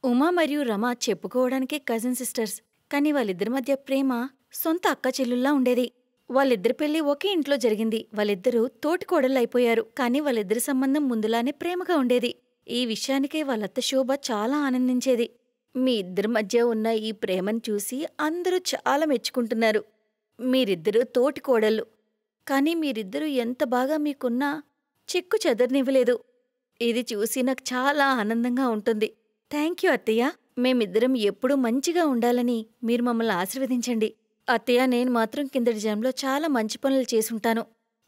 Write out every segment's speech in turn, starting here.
ఉమా మరియు Rama చెప్పుకోవడానికే cousin sisters, కానీ వాళ్ళిద్దరి మధ్య ప్రేమ సొంత అక్క చెల్లుల్లా ఉండేది. వాళ్ళిద్దరి పెళ్లి ఒకే ఇంట్లో జరిగింది. వాళ్ళిద్దరూ తోటికోడళ్ళైపోయారు. కానీ వాళ్ళిద్దరి సంబంధం ముందులానే ప్రేమగా ఉండేది. ఈ విషయానికే వాళ్ళత్త శోభ చాలా ఆనందించేది. మీ ఇద్దరి మధ్య ఉన్న ఈ ప్రేమను చూసి అందరూ చాలా మెచ్చుకుంటున్నారు. మీరిద్దరూ తోటికోడళ్ళు, కానీ మీరిద్దరూ ఎంత బాగా మీకున్నా చిక్కు చెదరనివ్వలేదు. ఇది చూసి నాకు చాలా ఆనందంగా ఉంటుంది. థ్యాంక్యూ అత్తయ్య. మేమిద్దరం ఎప్పుడూ మంచిగా ఉండాలని మీరు మమ్మల్ని ఆశీర్వదించండి. అత్తయ్య, నేను మాత్రం కిందటి జన్మలో చాలా మంచి పనులు చేసుంటాను.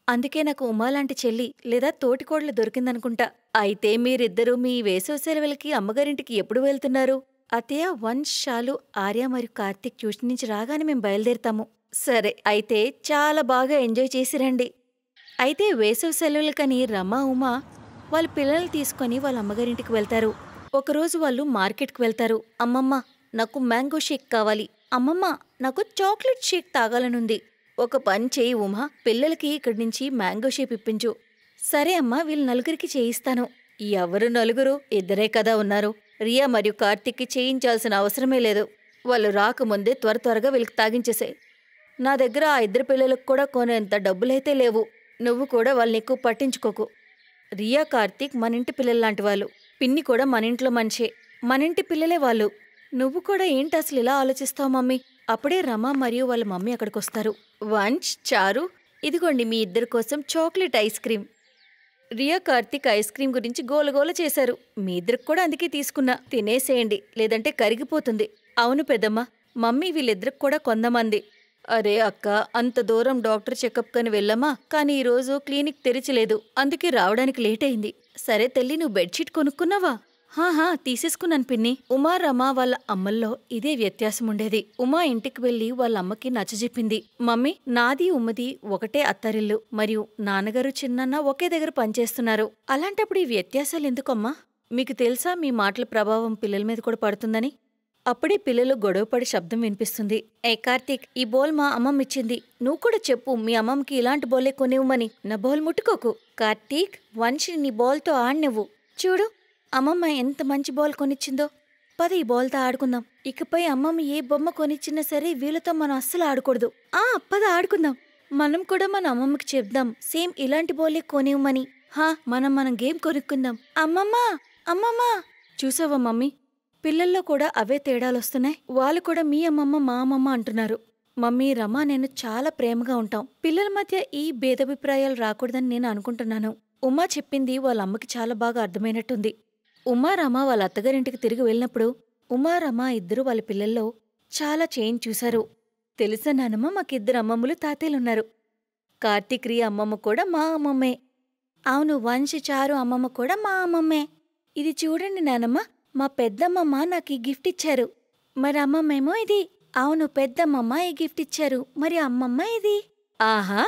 అందుకే నాకు ఉమాలాంటి చెల్లి లేదా తోటికోడలు దొరికిందనుకుంటా. అయితే మీరిద్దరూ మీ వేసవి సెలవులకి అమ్మగారింటికి ఎప్పుడు వెళ్తున్నారు? అత్తయ్య, వంశ్, శాలు, ఆర్య మరియు కార్తీక్ ట్యూషన్ నుంచి రాగానే మేం బయలుదేరుతాము. సరే, అయితే చాలా బాగా ఎంజాయ్ చేసిరండి. అయితే వేసవి సెలవులకని రమ, ఉమా వాళ్ళ పిల్లల్ని తీసుకుని వాళ్ళ అమ్మగారింటికి వెళ్తారు. ఒకరోజు వాళ్ళు మార్కెట్కి వెళ్తారు. అమ్మమ్మ, నాకు మ్యాంగో షేక్ కావాలి. అమ్మమ్మ, నాకు చాక్లెట్ షేక్ తాగాలనుంది. ఒక పని చేయి ఉమా, పిల్లలకి ఇక్కడి నుంచి మ్యాంగో షేక్ ఇప్పించు. సరే అమ్మా, వీళ్ళ నలుగురికి చేయిస్తాను. ఎవరు నలుగురు? ఇద్దరే కదా ఉన్నారు. రియా మరియు కార్తీక్కి చేయించాల్సిన అవసరమే లేదు. వాళ్ళు రాకముందే త్వరగా వీళ్ళకి తాగించేసే. నా దగ్గర ఆ ఇద్దరు పిల్లలకు కూడా కొనేంత డబ్బులైతే లేవు. నువ్వు కూడా వాళ్ళని ఎక్కువ పట్టించుకోకు. రియా, కార్తీక్ మనింటి పిల్లల్లాంటి వాళ్ళు. పిన్ని కూడా మనింట్లో మనిషే. మనింటి పిల్లలే వాళ్ళు. నువ్వు కూడా ఏంటి అసలు ఇలా ఆలోచిస్తావు మమ్మీ? అప్పుడే రమ మరియు వాళ్ళ మమ్మీ అక్కడికొస్తారు. వంశ్, చారు, ఇదిగోండి మీ ఇద్దరి కోసం chocolate ice cream. Riya, Karthik ice cream గురించి గోలగోల చేశారు. మీ ఇద్దరికి కూడా అందుకే తీసుకున్నా. తినేసేయండి, లేదంటే కరిగిపోతుంది. అవును పెద్దమ్మ, మమ్మీ వీళ్ళిద్దరికి కూడా కొందమంది. అరే అక్క, అంత దూరం డాక్టర్ చెకప్ కని వెళ్ళమా, కానీ ఈరోజు క్లినిక్ తెరిచలేదు, అందుకే రావడానికి లేట్ అయింది. సరే తల్లి, నువ్వు బెడ్షీట్ కొనుక్కున్నావా? హాహా, తీసేసుకున్నాను పిన్ని. ఉమా, రమ వాళ్ళ అమ్మల్లో ఇదే వ్యత్యాసం ఉండేది. ఉమా ఇంటికి వెళ్లి వాళ్ళ అమ్మకి నచ్చజెప్పింది. మమ్మీ, నాది ఉమ్మది ఒకటే అత్తారిల్లు, మరియు నాన్నగారు చిన్నన్న ఒకే దగ్గర పనిచేస్తున్నారు. అలాంటప్పుడు ఈ వ్యత్యాసాలు ఎందుకమ్మా? మీకు తెలుసా మీ మాటల ప్రభావం పిల్లల మీద కూడా పడుతుందని? అప్పుడే పిల్లలు గొడవపడి శబ్దం వినిపిస్తుంది. ఏ కార్తీక్, ఈ బోల్ మా అమ్మమ్మిచ్చింది. నువ్వు కూడా చెప్పు మీ అమ్మమ్మకి ఇలాంటి బోలే కొనివ్వమని. నా బోల్ ముట్టుకోకు. కార్తీక్, వంశీ నీ బాల్తో ఆడినవ్వు. చూడు అమ్మమ్మ ఎంత మంచి బాల్ కొనిచ్చిందో. పద ఈ బాల్తో ఆడుకుందాం. ఇకపై అమ్మమ్మ ఏ బొమ్మ కొనిచ్చినా సరే వీళ్ళతో మనం అస్సలు ఆడకూడదు. పద ఆడుకుందాం. మనం కూడా మన అమ్మమ్మకి చెప్దాం సేమ్ ఇలాంటి బోలే కొనివ్వమని. మనం గేమ్ కొనుక్కుందాం. అమ్మమ్మా, అమ్మమ్మా, చూసావా మమ్మీ, పిల్లల్లో కూడా అవే తేడాలొస్తున్నాయి. వాళ్ళు కూడా మీ అమ్మమ్మ మా అమ్మమ్మ అంటున్నారు. మమ్మీ, రమ నేను చాలా ప్రేమగా ఉంటాం. పిల్లల మధ్య ఈ భేదాభిప్రాయాలు రాకూడదని నేను అనుకుంటున్నాను. ఉమా చెప్పింది వాళ్ళ అమ్మకి చాలా బాగా అర్థమైనట్టుంది. ఉమా, రమ వాళ్ళ అత్తగారింటికి తిరిగి వెళ్ళినప్పుడు ఉమా, రమ ఇద్దరూ వాళ్ళ పిల్లల్లో చాలా చేంజ్ చూశారు. తెలుసా నానమ్మ, మాకిద్దరు అమ్మమ్మలు, తాతయ్యలున్నారు. కార్తీక్, రియా అమ్మమ్మ కూడా మా అమ్మమ్మే. అవును, వంశ్, చారు అమ్మమ్మ కూడా మా అమ్మమ్మే. ఇది చూడండి నానమ్మ, మా పెద్దమ్మమ్మ నాకు ఈ గిఫ్ట్ ఇచ్చారు. మరి అమ్మమ్మేమో ఇది. అవును, పెద్దమ్మమ్మ ఈ గిఫ్ట్ ఇచ్చారు. మరి అమ్మమ్మ ఇది. ఆహా,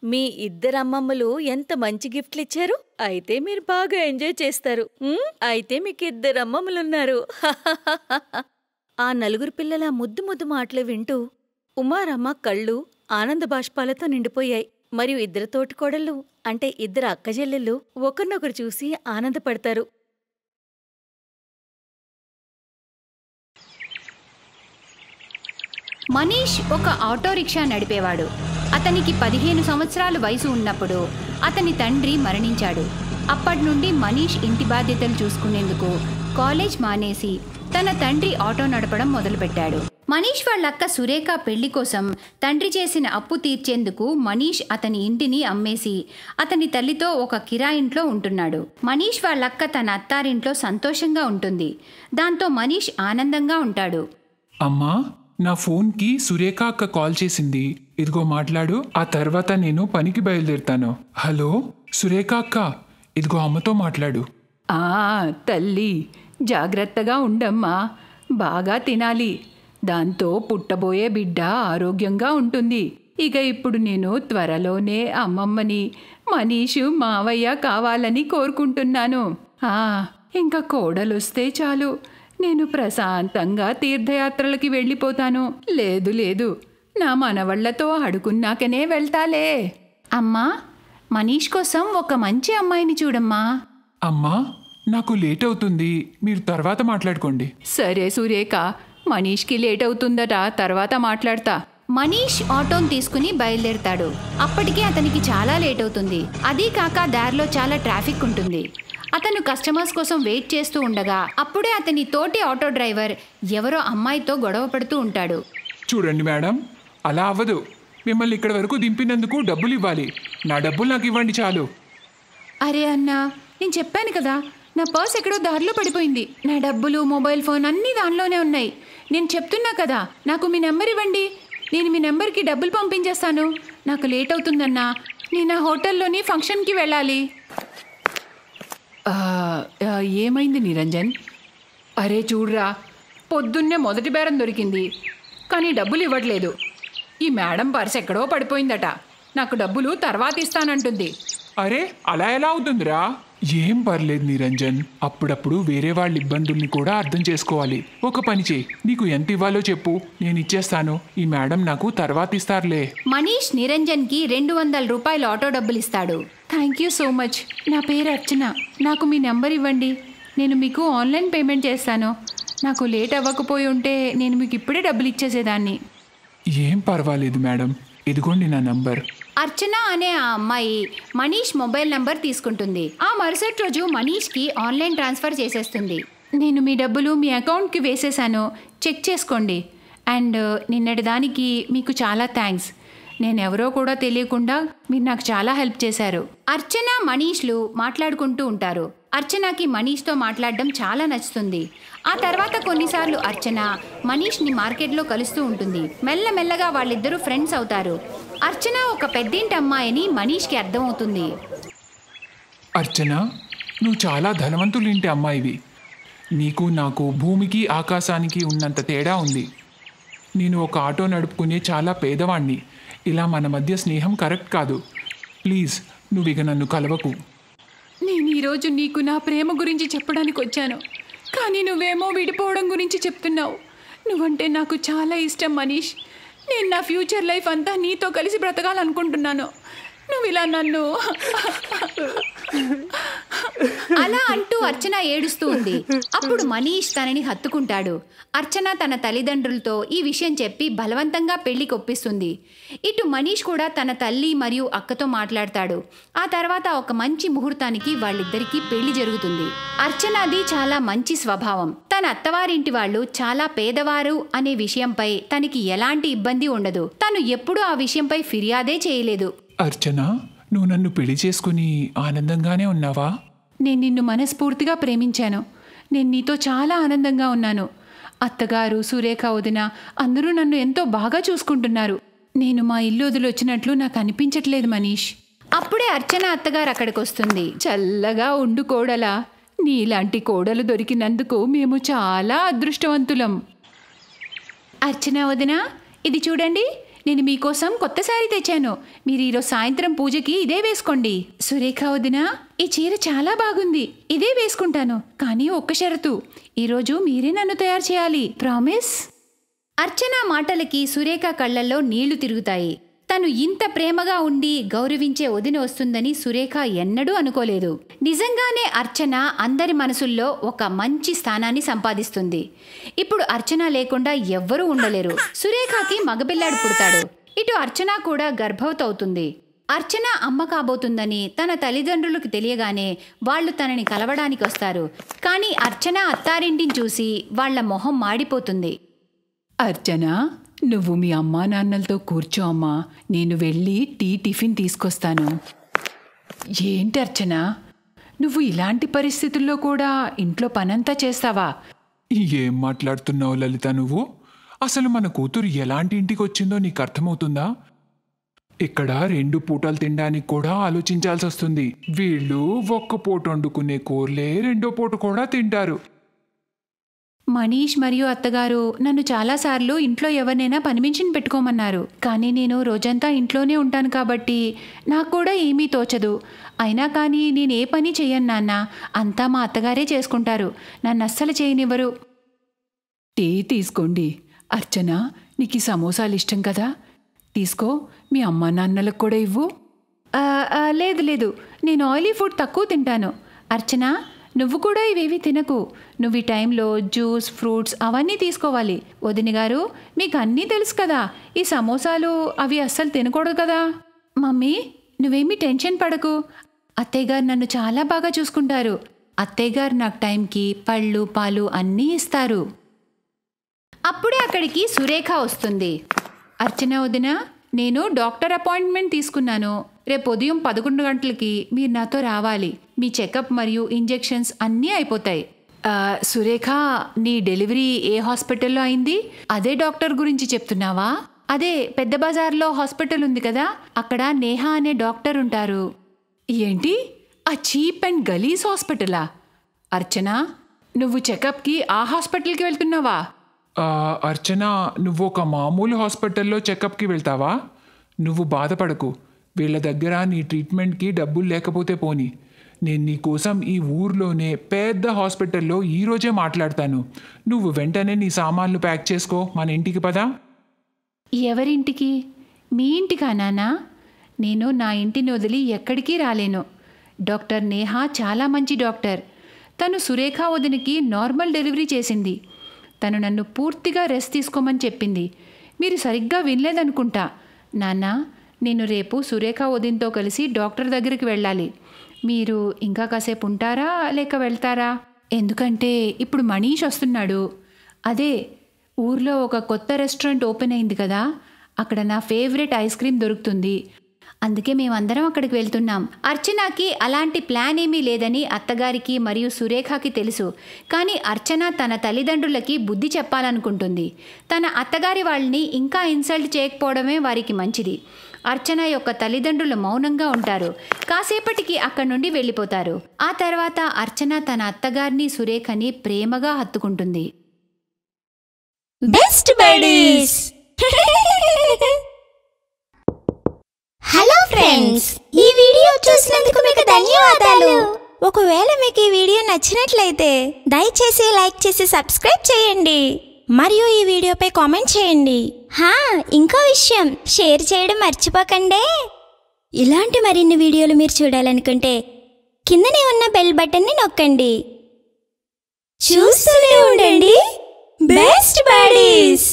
మీ ఇద్దరమ్మమ్మలు ఎంత మంచి గిఫ్ట్లిచ్చారు. అయితే మీరు బాగా ఎంజాయ్ చేస్తారు. అయితే మీకిద్దరమ్మమ్మలున్నారు. ఆ నలుగురు పిల్లల ముద్దు ముద్దు మాటలు వింటూ ఉమారమ్మ కళ్ళు ఆనంద బాష్పాలతో నిండిపోయాయి. మరియు ఇద్దరు తోటికోడళ్ళు అంటే ఇద్దరు అక్కజెల్లెళ్ళు ఒకరినొకరు చూసి ఆనందపడతారు. మనీష్ ఒక ఆటో రిక్షా నడిపేవాడు. అతనికి 15 సంవత్సరాల వయసు ఉన్నప్పుడు అతని తండ్రి మరణించాడు. అప్పటి నుండి మనీష్ ఇంటి బాధ్యతలు చూసుకునేందుకు కాలేజ్ మానేసి తన తండ్రి ఆటో నడపడం మొదలుపెట్టాడు. మనీష్ వాళ్ళక్క సురేఖ పెళ్లి కోసం తండ్రి చేసిన అప్పు తీర్చేందుకు మనీష్ అతని ఇంటిని అమ్మేసి అతని తల్లితో ఒక కిరాయింట్లో ఉంటున్నాడు. మనీష్ వాళ్ళక్క తన అత్తారింట్లో సంతోషంగా ఉంటుంది. దాంతో మనీష్ ఆనందంగా ఉంటాడు. అమ్మా, నా ఫోన్కి సురేఖ అక్క కాల్ చేసింది. ఇదిగో మాట్లాడు, ఆ తర్వాత నేను పనికి బయలుదేరుతాను. హలో సురేఖ అక్క, ఇదిగో అమ్మతో మాట్లాడు. తల్లి, జాగ్రత్తగా ఉండమ్మా, బాగా తినాలి. దాంతో పుట్టబోయే బిడ్డ ఆరోగ్యంగా ఉంటుంది. ఇక ఇప్పుడు నేను త్వరలోనే అమ్మమ్మని, మనీషు మావయ్య కావాలని కోరుకుంటున్నాను. ఇంకా కోడలొస్తే చాలు, నేను ప్రశాంతంగా తీర్థయాత్రలకి వెళ్ళిపోతాను. లేదు, నా మనవళ్లతో ఆడుకున్నాకనే వెళ్తాలే. అమ్మా, మనీష్ కోసం ఒక మంచి అమ్మాయిని చూడమ్మా. అమ్మా, నాకు లేట్ అవుతుంది, మీరు తర్వాత మాట్లాడుకోండి. సరే సురేఖ, మనీష్కి లేట్ అవుతుందట, తర్వాత మాట్లాడతా. మనీష్ ఆటోను తీసుకుని బయలుదేరతాడు. అప్పటికే అతనికి చాలా లేట్ అవుతుంది. అదీ కాక దారిలో చాలా ట్రాఫిక్ ఉంటుంది. అతను కస్టమర్స్ కోసం వెయిట్ చేస్తూ ఉండగా అప్పుడే అతని తోటి ఆటో డ్రైవర్ ఎవరో అమ్మాయితో గొడవ పడుతూ ఉంటాడు. చూడండి మేడం, అలా అవ్వదు. మిమ్మల్ని ఇక్కడ వరకు దింపినందుకు డబ్బులు ఇవ్వాలి. నా డబ్బులు నాకు ఇవ్వండి చాలు. అరే అన్నా, నేను చెప్పాను కదా, నా పర్స్ ఎక్కడో దారిలో పడిపోయింది. నా డబ్బులు, మొబైల్ ఫోన్ అన్నీ దానిలోనే ఉన్నాయి. నేను చెప్తున్నా కదా, నాకు మీ నెంబర్ ఇవ్వండి. నేను మీ నెంబర్కి డబ్బులు పంపించేస్తాను. నాకు లేట్ అవుతుందన్నా, నేను ఆ హోటల్లోని ఫంక్షన్కి వెళ్ళాలి. ఏమైంది నిరంజన్? అరే చూడ్రా, పొద్దున్నే మొదటి బేరం దొరికింది, కానీ డబ్బులు ఇవ్వట్లేదు. ఈ మేడం పర్స్ ఎక్కడో పడిపోయిందట. నాకు డబ్బులు తర్వాత ఇస్తానంటుంది. అరే అలా ఎలా అవుతుందిరా? ఏం పర్లేదు నిరంజన్, అప్పుడప్పుడు వేరే వాళ్ళ ఇబ్బందుల్ని కూడా అర్థం చేసుకోవాలి. ఒక పని చేయి, నీకు ఎంత ఇవ్వాలో చెప్పు, నేను ఇచ్చేస్తాను. ఈ మేడం నాకు తర్వాత ఇస్తారులే. మనీష్ నిరంజన్కి 200 రూపాయలు ఆటో డబ్బులు ఇస్తాడు. Thank you so much. నా పేరు అర్చన. నాకు మీ నెంబర్ ఇవ్వండి, నేను మీకు ఆన్లైన్ పేమెంట్ చేస్తాను. నాకు లేట్ అవ్వకపోయి ఉంటే నేను మీకు ఇప్పుడే డబ్బులు ఇచ్చేసేదాన్ని. ఏం పర్వాలేదు మేడం, ఇదిగోండి నా నంబర్. అర్చన అనే ఆ అమ్మాయి మనీష్ మొబైల్ నంబర్ తీసుకుంటుంది. ఆ మరుసటి రోజు మనీష్కి ఆన్లైన్ ట్రాన్స్ఫర్ చేసేస్తుంది. నేను మీ డబ్బులు మీ అకౌంట్కి వేసేసాను, చెక్ చేసుకోండి. అండ్ నిన్నటి దానికి మీకు చాలా థ్యాంక్స్. నేనెవరో కూడా తెలియకుండా మీరు నాకు చాలా హెల్ప్ చేశారు. అర్చన మనీష్లు మాట్లాడుకుంటూ ఉంటారు. అర్చనకి మనీష్తో మాట్లాడడం చాలా నచ్చుతుంది. ఆ తర్వాత కొన్నిసార్లు అర్చన మనీష్ని మార్కెట్లో కలుస్తూ ఉంటుంది. మెల్లమెల్లగా వాళ్ళిద్దరూ ఫ్రెండ్స్ అవుతారు. అర్చన ఒక పెద్దింటి అమ్మాయిని మనీష్కి అర్థమవుతుంది. అర్చన, నువ్వు చాలా ధనవంతులింటి అమ్మాయివి. నీకు నాకు భూమికి ఆకాశానికి ఉన్నంత తేడా ఉంది. నేను ఒక ఆటో నడుపుకునే చాలా పేదవాణ్ణి. ఇలా మన మధ్య స్నేహం కరెక్ట్ కాదు. ప్లీజ్ నువ్వు ఇక నన్ను కలవకు. నేను ఈరోజు నీకు నా ప్రేమ గురించి చెప్పడానికి వచ్చాను, కానీ నువ్వేమో విడిపోవడం గురించి చెప్తున్నావు. నువ్వంటే నాకు చాలా ఇష్టం మనీష్. నేను నా ఫ్యూచర్ లైఫ్ అంతా నీతో కలిసి బ్రతకాలనుకుంటున్నాను. నువ్వు ఇలా నన్ను అలా అంటూ అర్చన ఏడుస్తూ ఉంది. అప్పుడు మనీష్ తనని హత్తుకుంటాడు. అర్చన తన తల్లిదండ్రులతో ఈ విషయం చెప్పి బలవంతంగా పెళ్లికి ఒప్పిస్తుంది. ఇటు మనీష్ కూడా తన తల్లి మరియు అక్కతో మాట్లాడతాడు. ఆ తర్వాత ఒక మంచి ముహూర్తానికి వాళ్ళిద్దరికీ పెళ్లి జరుగుతుంది. అర్చనది చాలా మంచి స్వభావం. తన అత్తవారింటి వాళ్ళు చాలా పేదవారు అనే విషయంపై తనకి ఎలాంటి ఇబ్బంది ఉండదు. తను ఎప్పుడూ ఆ విషయంపై ఫిర్యాదే చేయలేదు. అర్చన, నువ్వు నన్ను పెళ్లి చేసుకుని ఆనందంగానే ఉన్నావా? నేను నిన్ను మనస్ఫూర్తిగా ప్రేమించాను. నేను నీతో చాలా ఆనందంగా ఉన్నాను. అత్తగారు, సురేఖ వదిన అందరూ నన్ను ఎంతో బాగా చూసుకుంటున్నారు. నేను మా ఇల్లు వదిలొచ్చినట్లు నాకు అనిపించట్లేదు మనీష్. అప్పుడే అర్చన అత్తగారు అక్కడికి వస్తుంది. చల్లగా ఉండు కోడలా, నీలాంటి కోడలు దొరికినందుకు మేము చాలా అదృష్టవంతులం. అర్చన వదిన, ఇది చూడండి, నేను మీకోసం కొత్త శారీ తెచ్చాను. మీరు ఈరోజు సాయంత్రం పూజకి ఇదే వేసుకోండి. సురేఖ వదిన, ఈ చీర చాలా బాగుంది, ఇదే వేసుకుంటాను. కానీ ఒక్క షరతు, ఈరోజు మీరే నన్ను తయారు చేయాలి. ప్రామిస్? అర్చన మాటలకి సురేఖ కళ్ళల్లో నీళ్లు తిరుగుతాయి. తను ఇంత ప్రేమగా ఉండి గౌరవించే వదిన వస్తుందని సురేఖ ఎన్నడూ అనుకోలేదు. నిజంగానే అర్చన అందరి మనసుల్లో ఒక మంచి స్థానాన్ని సంపాదిస్తుంది. ఇప్పుడు అర్చన లేకుండా ఎవ్వరూ ఉండలేరు. సురేఖకి మగపిల్లాడు పుడతాడు. ఇటు అర్చన కూడా గర్భవతి అవుతుంది. అర్చన అమ్మ కాబోతుందని తన తల్లిదండ్రులకు తెలియగానే వాళ్ళు తనని కలవడానికి వస్తారు. కానీ అర్చన అత్తారింటిని చూసి వాళ్ల మొహం మాడిపోతుంది. అర్చన, నువ్వు మీ అమ్మా నాన్నలతో కూర్చో అమ్మా, నేను వెళ్ళి టిఫిన్ తీసుకొస్తాను. ఏంటి అర్చన, నువ్వు ఇలాంటి పరిస్థితుల్లో కూడా ఇంట్లో పనంతా చేస్తావా? ఏం మాట్లాడుతున్నావు లలిత నువ్వు? అసలు మన కూతురు ఎలాంటి ఇంటికి వచ్చిందో నీకు అర్థమవుతుందా? ఇక్కడ 2 పూటలు తినడానికి కూడా ఆలోచించాల్సి వస్తుంది. వీళ్ళు ఒక్క పూట వండుకునే కూరలే 2వ పూట కూడా తింటారు. మనీష్ మరియు అత్తగారు నన్ను చాలాసార్లు ఇంట్లో ఎవరినైనా పనిమించిని పెట్టుకోమన్నారు. కానీ నేను రోజంతా ఇంట్లోనే ఉంటాను కాబట్టి నాకు కూడా ఏమీ తోచదు. అయినా కానీ నేను ఏ పని చెయ్యను నాన్న, అంతా మా అత్తగారే చేసుకుంటారు. నన్ను అస్సలు చేయనివ్వరు. టీ తీసుకోండి. అర్చన, నీకు ఈ సమోసాలు ఇష్టం కదా, తీసుకో. మీ అమ్మా నాన్నలకు కూడా ఇవ్వు. లేదు లేదు, నేను ఆయిలీ ఫుడ్ తక్కువ తింటాను. అర్చన, నువ్వు కూడా ఇవేవి తినకు. నువ్వు ఈ టైంలో జ్యూస్, ఫ్రూట్స్ అవన్నీ తీసుకోవాలి. వదిన గారు, మీకు అన్నీ తెలుసు కదా, ఈ సమోసాలు అవి అస్సలు తినకూడదు కదా. మమ్మీ, నువ్వేమీ టెన్షన్ పడకు. అత్తయ్య గారు నన్ను చాలా బాగా చూసుకుంటారు. అత్తయ్య గారు నాకు టైంకి పళ్ళు, పాలు అన్నీ ఇస్తారు. అప్పుడే అక్కడికి సురేఖ వస్తుంది. అర్చన వదిన, నేను డాక్టర్ అపాయింట్మెంట్ తీసుకున్నాను. రేపు ఉదయం 11 గంటలకి మీరు నాతో రావాలి. మీ చెకప్ మరియు ఇంజెక్షన్స్ అన్నీ అయిపోతాయి. సురేఖ, నీ డెలివరీ ఏ హాస్పిటల్లో అయింది? అదే డాక్టర్ గురించి చెప్తున్నావా? అదే పెద్ద బజార్లో హాస్పిటల్ ఉంది కదా, అక్కడ నేహా అనే డాక్టర్ ఉంటారు. ఏంటి, ఆ చీప్ అండ్ గలీజ్ హాస్పిటలా? అర్చన, నువ్వు చెకప్కి ఆ హాస్పిటల్కి వెళ్తున్నావా? అర్చన, నువ్వు ఒక మామూలు హాస్పిటల్లో చెకప్కి వెళ్తావా? నువ్వు బాధపడకు. వీళ్ళ దగ్గర నీ ట్రీట్మెంట్కి డబ్బులు లేకపోతే పోని. నేను నీ కోసం ఈ ఊర్లోనే పెద్ద హాస్పిటల్లో ఈరోజే మాట్లాడతాను. నువ్వు వెంటనే నీ సామాన్లు ప్యాక్ చేసుకో, మన ఇంటికి పదా. ఎవరింటికి? మీ ఇంటికా నాన్నా? నేను నా ఇంటిని వదిలి ఎక్కడికి రాలేను. డాక్టర్ నేహా చాలా మంచి డాక్టర్. తను సురేఖ వదినకి నార్మల్ డెలివరీ చేసింది. తను నన్ను పూర్తిగా రెస్ట్ తీసుకోమని చెప్పింది. మీరు సరిగ్గా వినలేదనుకుంటా. నాన్న, నేను రేపు సురేఖ వదినతో కలిసి డాక్టర్ దగ్గరికి వెళ్ళాలి. మీరు ఇంకా కాసేపు ఉంటారా లేక వెళ్తారా? ఎందుకంటే ఇప్పుడు మనీష్ వస్తున్నాడు. అదే ఊర్లో ఒక కొత్త రెస్టారెంట్ ఓపెన్ అయింది కదా, అక్కడ నా ఫేవరెట్ ఐస్ క్రీమ్ దొరుకుతుంది. అందుకే మేమందరం అక్కడికి వెళ్తున్నాం. అర్చనకి అలాంటి ప్లాన్ ఏమీ లేదని అత్తగారికి మరియు సురేఖకి తెలుసు. కానీ అర్చన తన తల్లిదండ్రులకి బుద్ధి చెప్పాలనుకుంటుంది. తన అత్తగారి వాళ్ళని ఇంకా ఇన్సల్ట్ చేయకపోవడమే వారికి మంచిది. అర్చన యొక్క తల్లిదండ్రులు మౌనంగా ఉంటారు. కాసేపటికి అక్కడి నుండి వెళ్ళిపోతారు. ఆ తర్వాత అర్చన తన అత్తగారిని, సురేఖని ప్రేమగా హత్తుకుంటుంది. Best buddies. హలో ఫ్రెండ్స్, ఈ వీడియో చూసినందుకు మీకు ధన్యవాదాలు. ఒకవేళ మీకు ఈ వీడియో నచ్చినట్లయితే దయచేసి లైక్ చేసి సబ్స్క్రైబ్ చేయండి మరియు ఈ వీడియోపై కామెంట్ చేయండి. ఇంకో విషయం, షేర్ చేయడం మర్చిపోకండి. ఇలాంటి మరిన్ని వీడియోలు మీరు చూడాలనుకుంటే కిందనే ఉన్న బెల్ బటన్ని నొక్కండి. చూస్తూనే ఉండండి బెస్ట్ బడీస్.